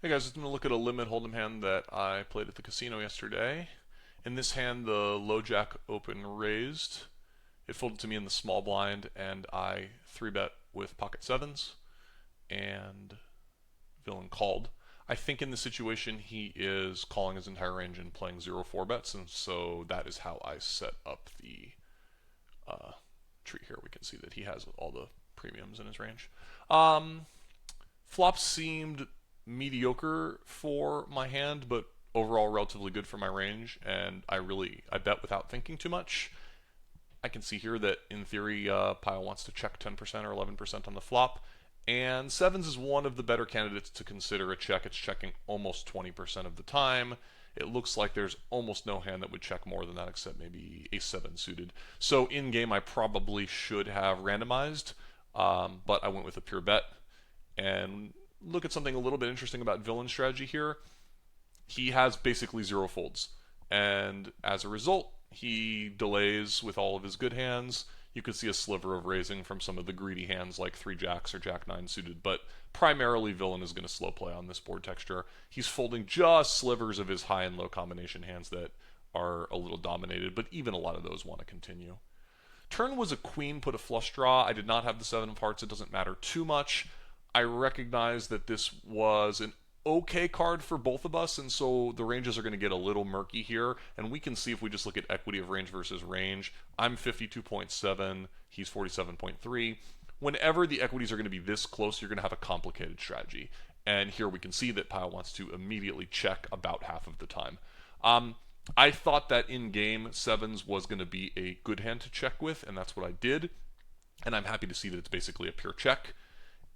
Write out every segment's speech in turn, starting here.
Hey guys, I'm going to look at a limit hold'em hand that I played at the casino yesterday. In this hand, the Lojack open raised. It folded to me in the small blind, and I 3-bet with pocket sevens, and villain called. I think in this situation he is calling his entire range and playing 0-4 bets, and so that is how I set up the tree here. We can see that he has all the premiums in his range. Flops seemed mediocre for my hand, but overall relatively good for my range, and I bet without thinking too much. I can see here that in theory Pyle wants to check 10% or 11% on the flop, and sevens is one of the better candidates to consider a check. It's checking almost 20% of the time. It looks like there's almost no hand that would check more than that except maybe ace 7 suited. So in game I probably should have randomized, but I went with a pure bet. And look at something a little bit interesting about villain strategy here. He has basically zero folds, and as a result, he delays with all of his good hands. You could see a sliver of raising from some of the greedy hands like 3 jacks or jack 9 suited, but primarily villain is going to slow play on this board texture. He's folding just slivers of his high and low combination hands that are a little dominated, but even a lot of those want to continue. Turn was a queen, put a flush draw. I did not have the 7 of hearts. It doesn't matter too much. I recognize that this was an okay card for both of us, and so the ranges are going to get a little murky here, and we can see if we just look at equity of range versus range. I'm 52.7, he's 47.3. Whenever the equities are going to be this close, you're going to have a complicated strategy, and here we can see that Pyle wants to immediately check about half of the time. I thought that in game, sevens was going to be a good hand to check with, and that's what I did, and I'm happy to see that it's basically a pure check.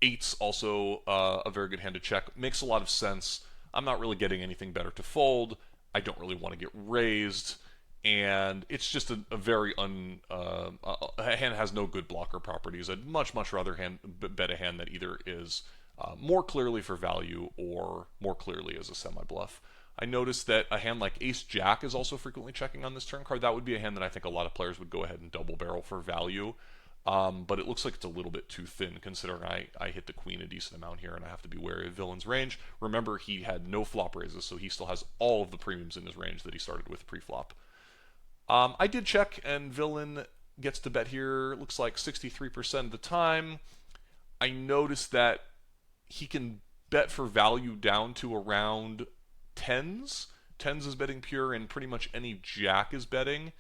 Eights also a very good hand to check. Makes a lot of sense. I'm not really getting anything better to fold. I don't really want to get raised, and it's just a very a hand has no good blocker properties. I'd much rather bet a hand that either is more clearly for value or more clearly as a semi bluff. I noticed that a hand like Ace Jack is also frequently checking on this turn card. That would be a hand that I think a lot of players would go ahead and double barrel for value. But it looks like it's a little bit too thin considering I hit the queen a decent amount here and I have to be wary of villain's range. Remember, he had no flop raises, so he still has all of the premiums in his range that he started with pre-flop. I did check, and villain gets to bet here, looks like 63% of the time. I noticed that he can bet for value down to around tens. Tens is betting pure, and pretty much any jack is betting.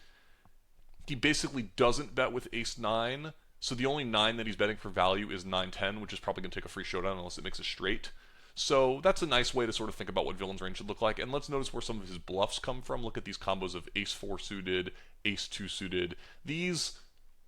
He basically doesn't bet with ace 9, so the only 9 that he's betting for value is 9-10, which is probably going to take a free showdown unless it makes a straight. So that's a nice way to sort of think about what villain's range should look like. And let's notice where some of his bluffs come from. Look at these combos of ace 4 suited, ace 2 suited. These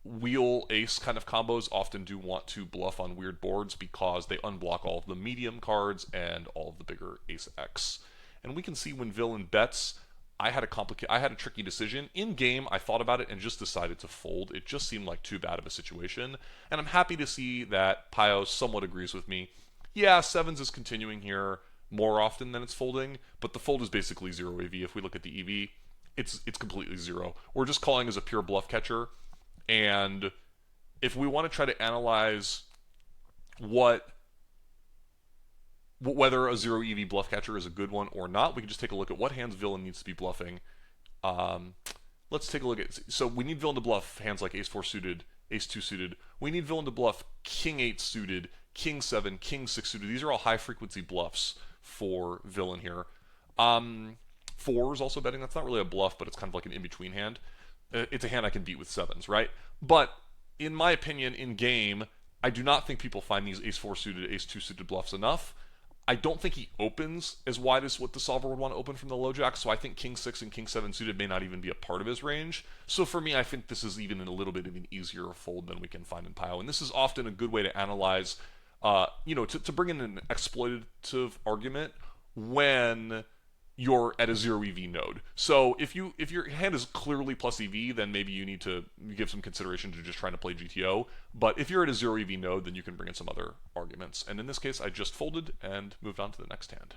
wheel ace kind of combos often do want to bluff on weird boards because they unblock all of the medium cards and all of the bigger ace X. And we can see when villain bets, I had a tricky decision. In game, I thought about it and just decided to fold. It just seemed like too bad of a situation. And I'm happy to see that Pio somewhat agrees with me. Yeah, sevens is continuing here more often than it's folding, but the fold is basically 0 EV. If we look at the EV, it's completely 0. We're just calling as a pure bluff catcher. And if we want to try to analyze whether a 0 EV bluff catcher is a good one or not, we can just take a look at what hands villain needs to be bluffing. Let's take a look at, so we need villain to bluff hands like ace 4 suited, ace 2 suited. We need villain to bluff king 8 suited, king 7, king 6 suited. These are all high frequency bluffs for villain here. 4 is also betting. That's not really a bluff, but it's kind of like an in-between hand. It's a hand I can beat with sevens, right? But in my opinion, in game, I do not think people find these ace 4 suited, ace 2 suited bluffs enough. I don't think he opens as wide as what the solver would want to open from the Lojack, so I think king 6 and king 7 suited may not even be a part of his range. So for me, I think this is even a little bit of an easier fold than we can find in Pio. And this is often a good way to analyze, to bring in an exploitative argument when you're at a 0 EV node. So if your hand is clearly plus EV, then maybe you need to give some consideration to just trying to play GTO. But if you're at a 0 EV node, then you can bring in some other arguments. And in this case, I just folded and moved on to the next hand.